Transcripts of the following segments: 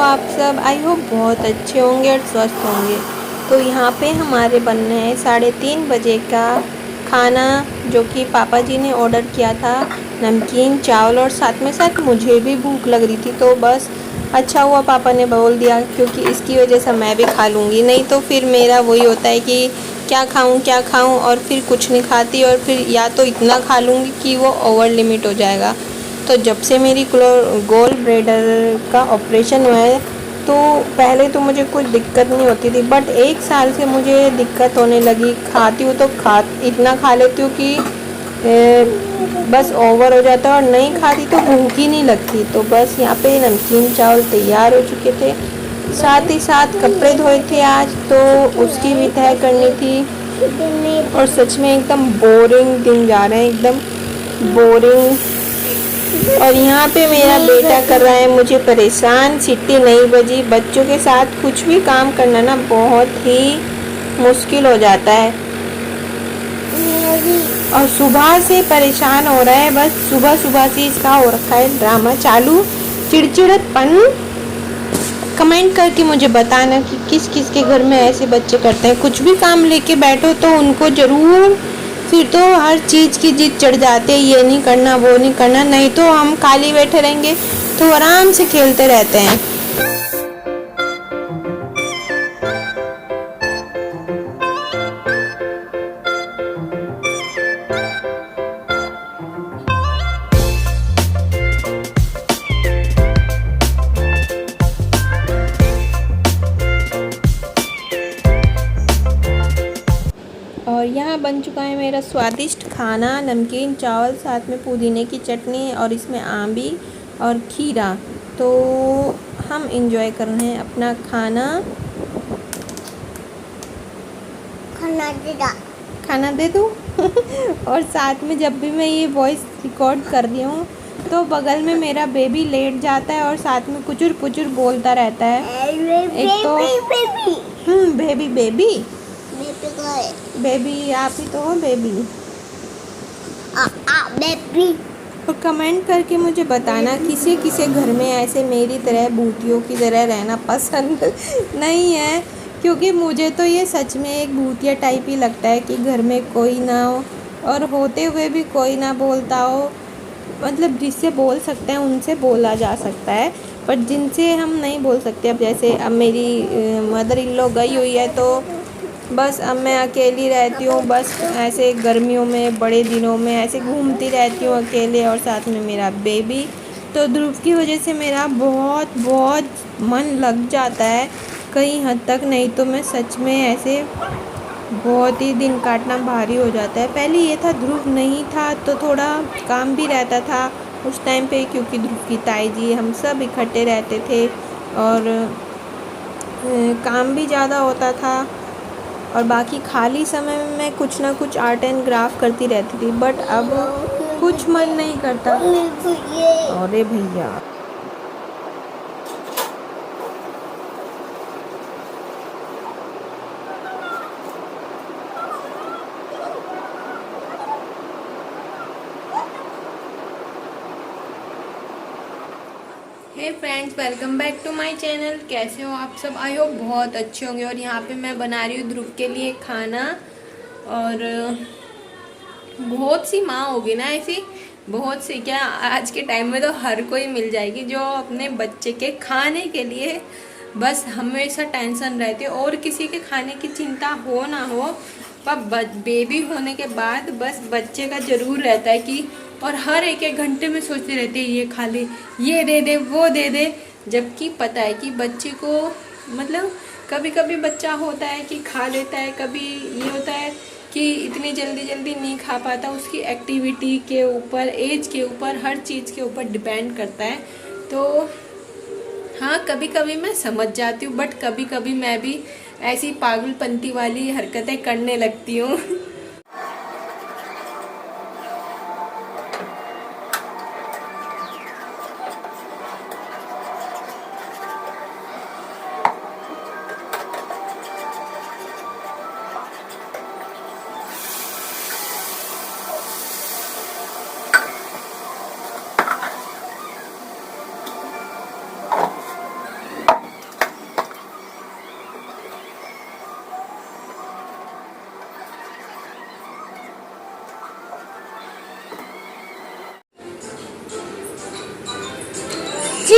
आप सब? I hope बहुत अच्छे होंगे और स्वस्थ होंगे। तो यहाँ पे हमारे बन रहे हैं 3:30 बजे का खाना, जो कि पापा जी ने ऑर्डर किया था। नमकीन चावल और साथ में साथ मुझे भी भूख लग रही थी, तो बस अच्छा हुआ पापा ने बोल दिया, क्योंकि इसकी वजह से मैं भी खा लूँगी। नहीं तो फिर मेरा वही होता है कि क्या खाऊँ और फिर कुछ नहीं खाती, और फिर या तो इतना खा लूँगी कि वो ओवर लिमिट हो जाएगा। तो जब से मेरी गोल ब्लैडर का ऑपरेशन हुआ है, तो पहले तो मुझे कुछ दिक्कत नहीं होती थी, बट 1 साल से मुझे दिक्कत होने लगी। खाती हूँ तो इतना खा लेती हूँ कि बस ओवर हो जाता है, और नहीं खाती तो भूख ही नहीं लगती। तो बस यहाँ पे नमकीन चावल तैयार हो चुके थे, साथ ही साथ कपड़े धोए थे आज, तो उसकी भी तय करनी थी। और सच में एकदम बोरिंग दिन जा रहे हैं, एकदम बोरिंग। और यहाँ पे मेरा बेटा कर रहा है मुझे परेशान। सीटी नहीं बजी। बच्चों के साथ कुछ भी काम करना ना बहुत ही मुश्किल हो जाता है, और सुबह से परेशान हो रहा है। बस सुबह सुबह से इसका हो रखा है ड्रामा चालू, चिड़चिड़ापन। कमेंट करके मुझे बताना कि किस किस के घर में ऐसे बच्चे करते हैं। कुछ भी काम लेके बैठो तो उनको ज़रूर फिर तो हर चीज़ की जिद चढ़ जाते हैं, ये नहीं करना वो नहीं करना। नहीं तो हम खाली बैठे रहेंगे तो आराम से खेलते रहते हैं। और यहाँ बन चुका है मेरा स्वादिष्ट खाना, नमकीन चावल, साथ में पुदीने की चटनी, और इसमें आंबी और खीरा। तो हम इंजॉय कर रहे हैं अपना खाना। खाना दे दूँ और साथ में जब भी मैं ये वॉइस रिकॉर्ड कर रही हूँ तो बगल में मेरा बेबी लेट जाता है और साथ में कुचुर पुचुर बोलता रहता है। एक तो बेबी बेबी बेबी आप ही तो हो बेबी। बेबी। और कमेंट करके मुझे बताना किसी किसी घर में ऐसे मेरी तरह भूतियों की तरह रहना पसंद नहीं है, क्योंकि मुझे तो ये सच में एक भूतिया टाइप ही लगता है कि घर में कोई ना हो, और होते हुए भी कोई ना बोलता हो। मतलब जिससे बोल सकते हैं उनसे बोला जा सकता है, पर जिनसे हम नहीं बोल सकते, अब जैसे अब मेरी मदर इन लॉ गई हुई है, तो बस अब मैं अकेली रहती हूँ। बस ऐसे गर्मियों में बड़े दिनों में ऐसे घूमती रहती हूँ अकेले, और साथ में मेरा बेबी। तो ध्रुव की वजह से मेरा बहुत बहुत मन लग जाता है कई हद तक। नहीं तो मैं सच में ऐसे बहुत ही दिन काटना भारी हो जाता है। पहले ये था ध्रुव नहीं था तो थोड़ा काम भी रहता था उस टाइम पे, क्योंकि ध्रुव की ताई जी हम सब इकट्ठे रहते थे, और काम भी ज़्यादा होता था। और बाकी खाली समय में मैं कुछ ना कुछ आर्ट एंड क्राफ्ट करती रहती थी, बट अब कुछ मन नहीं करता। अरे भैया, hey friends, welcome back to my channel. कैसे हो आप सब? आई होप बहुत अच्छे होंगे। और यहाँ पे मैं बना रही हूँ ध्रुव के लिए खाना, और बहुत सी माँ होगी ना ऐसी, बहुत सी क्या, आज के टाइम में तो हर कोई मिल जाएगी जो अपने बच्चे के खाने के लिए बस हमेशा टेंशन रहती है, और किसी के खाने की चिंता हो ना हो, पर बेबी होने के बाद बस बच्चे का ज़रूर रहता है कि, और हर एक एक घंटे में सोचते रहते हैं ये खा ले, ये दे दे, वो दे दे। जबकि पता है कि बच्चे को, मतलब कभी कभी बच्चा होता है कि खा लेता है, कभी ये होता है कि इतनी जल्दी जल्दी नहीं खा पाता। उसकी एक्टिविटी के ऊपर, एज के ऊपर, हर चीज़ के ऊपर डिपेंड करता है। तो हाँ, कभी कभी मैं समझ जाती हूँ, बट कभी कभी मैं भी ऐसी पागलपंती वाली हरकतें करने लगती हूँ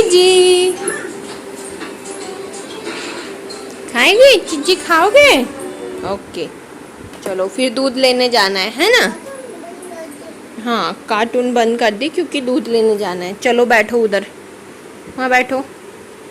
चीजी खाएंगे? चीजी खाओगे? ओके, चलो फिर दूध लेने जाना है ना? हाँ, कार्टून बंद कर दी क्योंकि दूध लेने जाना है। चलो बैठो उधर, वहाँ बैठो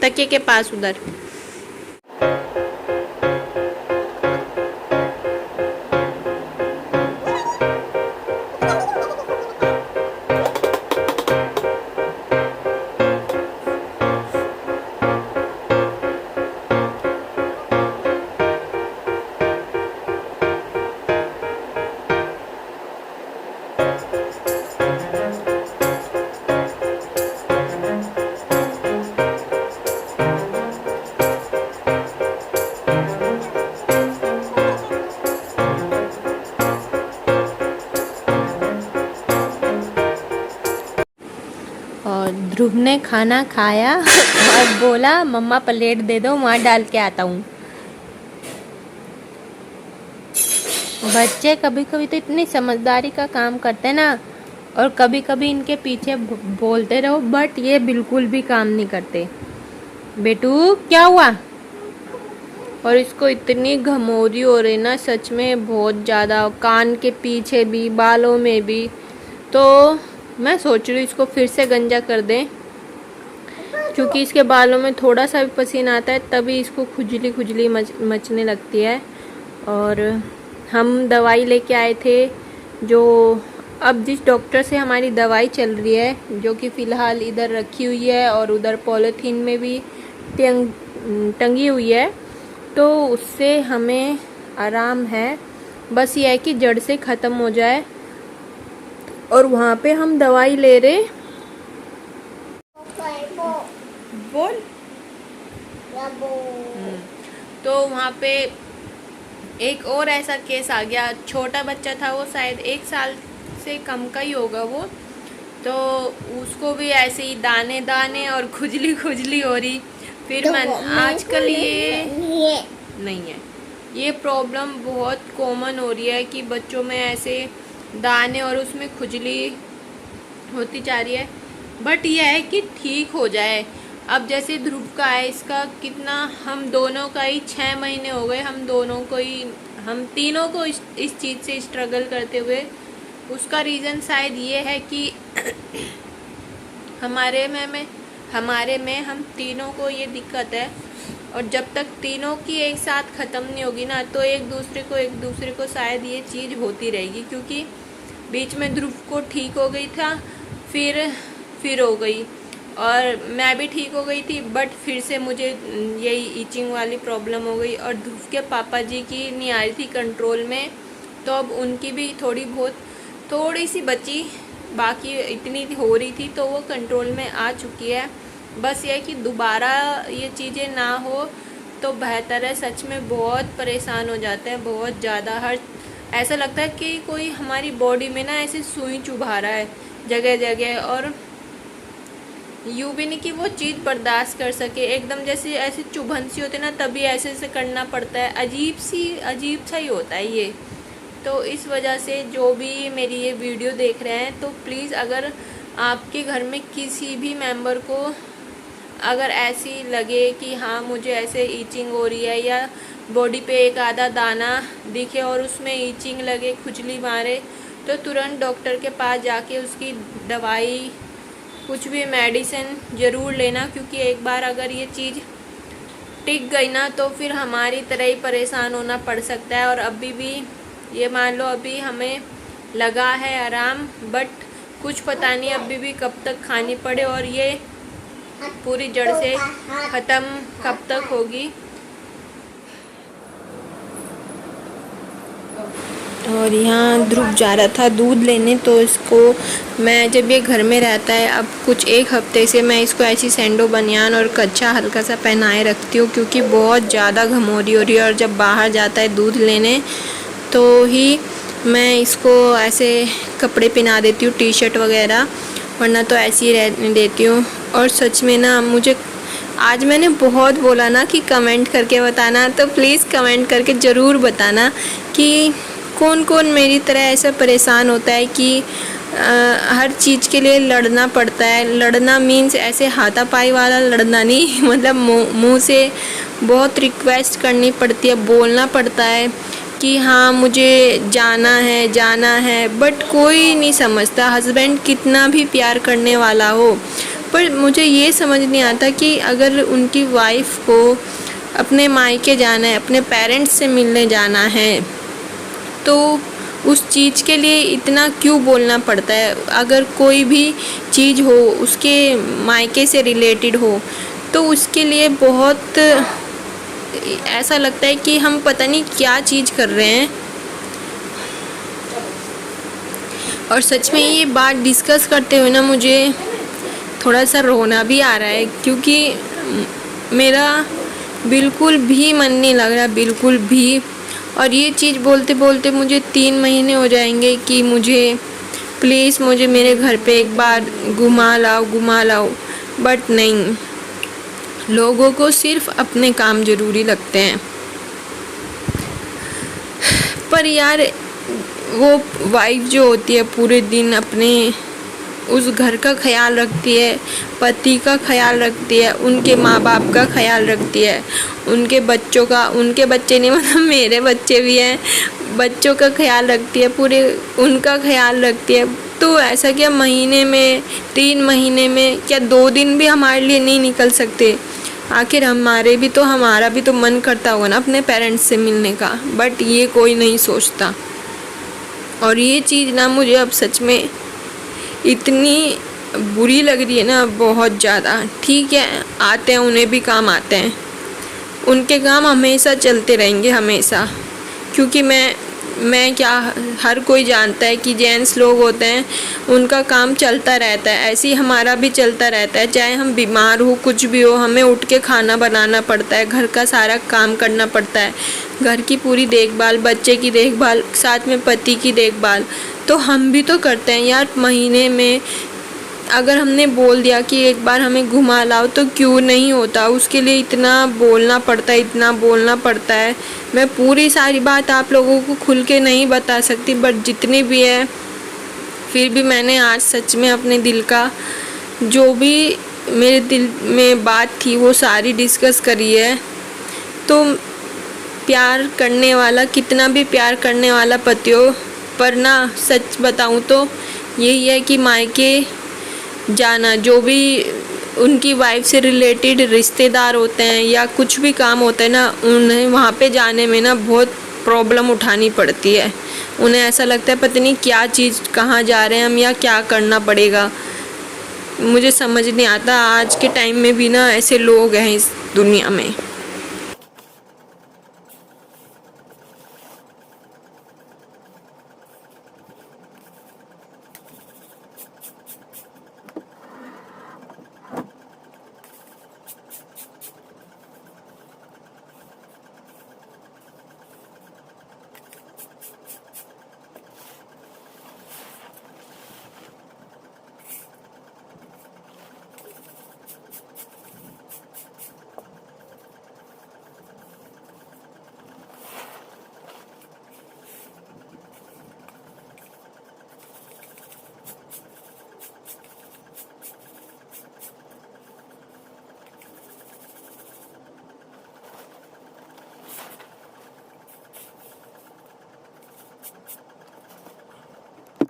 तकिए के पास उधर। और ध्रुव ने खाना खाया और बोला मम्मा प्लेट दे दो, वहाँ डाल के आता हूँ। बच्चे कभी कभी तो इतनी समझदारी का काम करते हैं ना, और कभी कभी इनके पीछे बोलते रहो बट ये बिल्कुल भी काम नहीं करते। बेटू क्या हुआ? और इसको इतनी घमौरी हो रही ना, सच में बहुत ज़्यादा, कान के पीछे भी, बालों में भी। तो मैं सोच रही हूँ इसको फिर से गंजा कर दें, क्योंकि इसके बालों में थोड़ा सा भी पसीना आता है तभी इसको खुजली खुजली मचने लगती है। और हम दवाई लेके आए थे, जो अब जिस डॉक्टर से हमारी दवाई चल रही है, जो कि फ़िलहाल इधर रखी हुई है और उधर पॉलीथीन में भी टंगी हुई है, तो उससे हमें आराम है। बस ये है कि जड़ से ख़त्म हो जाए। और वहाँ पे हम दवाई ले रहे, बोल तो वहाँ पे एक और ऐसा केस आ गया। छोटा बच्चा था, वो शायद 1 साल से कम का ही होगा वो, तो उसको भी ऐसे ही दाने दाने और खुजली खुजली हो रही। फिर तो आजकल ये नहीं है, ये प्रॉब्लम बहुत कॉमन हो रही है कि बच्चों में ऐसे दाने और उसमें खुजली होती जा रही है। बट यह है कि ठीक हो जाए। अब जैसे ध्रुव का है, इसका कितना, हम दोनों का ही 6 महीने हो गए, हम तीनों को इस चीज़ से स्ट्रगल करते हुए। उसका रीज़न शायद ये है कि हमारे में हम तीनों को ये दिक्कत है, और जब तक तीनों की एक साथ ख़त्म नहीं होगी ना, तो एक दूसरे को शायद ये चीज़ होती रहेगी। क्योंकि बीच में ध्रुव को ठीक हो गई था, फिर हो गई, और मैं भी ठीक हो गई थी, बट फिर से मुझे यही ईचिंग वाली प्रॉब्लम हो गई। और ध्रुव के पापा जी की नहीं आ रही थी कंट्रोल में, तो अब उनकी भी थोड़ी सी बची, बाकी इतनी हो रही थी तो वो कंट्रोल में आ चुकी है। बस ये कि दोबारा ये चीज़ें ना हो तो बेहतर है। सच में बहुत परेशान हो जाते हैं, बहुत ज़्यादा। ऐसा लगता है कि कोई हमारी बॉडी में ना ऐसे सुई चुभा रहा है जगह जगह, और यूँ भी नहीं कि वो चीज़ बर्दाश्त कर सके, एकदम जैसे ऐसे चुभन सी होती है ना, तभी ऐसे करना पड़ता है। अजीब सा ही होता है ये। तो इस वजह से जो भी मेरी ये वीडियो देख रहे हैं, तो प्लीज़ अगर आपके घर में किसी भी मेंबर को अगर ऐसी लगे कि हाँ मुझे ऐसे ईचिंग हो रही है, या बॉडी पे एक आधा दाना दिखे और उसमें ईचिंग लगे, खुजली मारे, तो तुरंत डॉक्टर के पास जाके उसकी दवाई, कुछ भी मेडिसिन ज़रूर लेना। क्योंकि एक बार अगर ये चीज़ टिक गई ना, तो फिर हमारी तरह ही परेशान होना पड़ सकता है। और अभी भी ये मान लो अभी हमें लगा है आराम, बट कुछ पता नहीं अभी भी कब तक खानी पड़े, और ये पूरी जड़ से ख़त्म कब तक होगी। और यहाँ ध्रुव जा रहा था दूध लेने, तो इसको मैं, जब ये घर में रहता है, अब कुछ 1 हफ्ते से मैं इसको ऐसी सैंडो बनियान और कच्चा हल्का सा पहनाए रखती हूँ, क्योंकि बहुत ज़्यादा घमौरी हो रही है। और जब बाहर जाता है दूध लेने तो ही मैं इसको ऐसे कपड़े पहना देती हूँ, टी शर्ट वगैरह, वरना तो ऐसे ही रहने देती हूँ। और सच में ना, मुझे आज मैंने बहुत बोला ना कि कमेंट करके बताना, तो प्लीज़ कमेंट करके ज़रूर बताना कि कौन कौन मेरी तरह ऐसा परेशान होता है कि हर चीज़ के लिए लड़ना पड़ता है। लड़ना मीन्स ऐसे हाथापाई वाला लड़ना नहीं, मतलब मुँह से बहुत रिक्वेस्ट करनी पड़ती है, बोलना पड़ता है कि हाँ मुझे जाना है, बट कोई नहीं समझता। हस्बैंड कितना भी प्यार करने वाला हो, पर मुझे ये समझ नहीं आता कि अगर उनकी वाइफ को अपने मायके जाना है, अपने पेरेंट्स से मिलने जाना है, तो उस चीज़ के लिए इतना क्यों बोलना पड़ता है। अगर कोई भी चीज़ हो उसके मायके से रिलेटेड हो तो उसके लिए बहुत ऐसा लगता है कि हम पता नहीं क्या चीज़ कर रहे हैं। और सच में ये बात डिस्कस करते हुए ना मुझे थोड़ा सा रोना भी आ रहा है, क्योंकि मेरा बिल्कुल भी मन नहीं लग रहा, बिल्कुल भी। और ये चीज़ बोलते बोलते मुझे 3 महीने हो जाएंगे कि प्लीज़ मुझे मेरे घर पे एक बार घुमा लाओ, बट नहीं, लोगों को सिर्फ अपने काम ज़रूरी लगते हैं। पर यार वो वाइफ जो होती है पूरे दिन अपने उस घर का ख्याल रखती है, पति का ख्याल रखती है, उनके माँ बाप का ख्याल रखती है, उनके बच्चों का, उनके बच्चे नहीं मतलब मेरे बच्चे भी हैं, बच्चों का ख्याल रखती है, पूरे उनका ख्याल रखती है। तो ऐसा क्या महीने में 3 महीने में क्या 2 दिन भी हमारे लिए नहीं निकल सकते? आखिर हमारा भी तो मन करता होगा ना अपने पेरेंट्स से मिलने का, बट ये कोई नहीं सोचता। और ये चीज़ ना मुझे अब सच में इतनी बुरी लग रही है ना, बहुत ज़्यादा। ठीक है, आते हैं, उन्हें भी काम आते हैं, उनके काम हमेशा चलते रहेंगे, हमेशा। क्योंकि मैं क्या, हर कोई जानता है कि जेंट्स लोग होते हैं उनका काम चलता रहता है, ऐसे ही हमारा भी चलता रहता है। चाहे हम बीमार हो, कुछ भी हो, हमें उठ के खाना बनाना पड़ता है, घर का सारा काम करना पड़ता है, घर की पूरी देखभाल, बच्चे की देखभाल, साथ में पति की देखभाल, तो हम भी तो करते हैं यार। महीने में अगर हमने बोल दिया कि एक बार हमें घुमा लाओ तो क्यों नहीं होता? उसके लिए इतना बोलना पड़ता है। मैं पूरी सारी बात आप लोगों को खुल के नहीं बता सकती, बट जितनी भी है फिर भी मैंने आज सच में अपने दिल का जो भी मेरे दिल में बात थी वो सारी डिस्कस करी है। तो प्यार करने वाला, कितना भी प्यार करने वाला पति हो, पर ना सच बताऊँ तो यही है कि मायके जाना, जो भी उनकी वाइफ से रिलेटेड रिश्तेदार होते हैं या कुछ भी काम होता है ना, उन्हें वहाँ पे जाने में ना बहुत प्रॉब्लम उठानी पड़ती है। उन्हें ऐसा लगता है पता नहीं क्या चीज़, कहाँ जा रहे हैं हम या क्या करना पड़ेगा। मुझे समझ नहीं आता, आज के टाइम में भी ना ऐसे लोग हैं इस दुनिया में।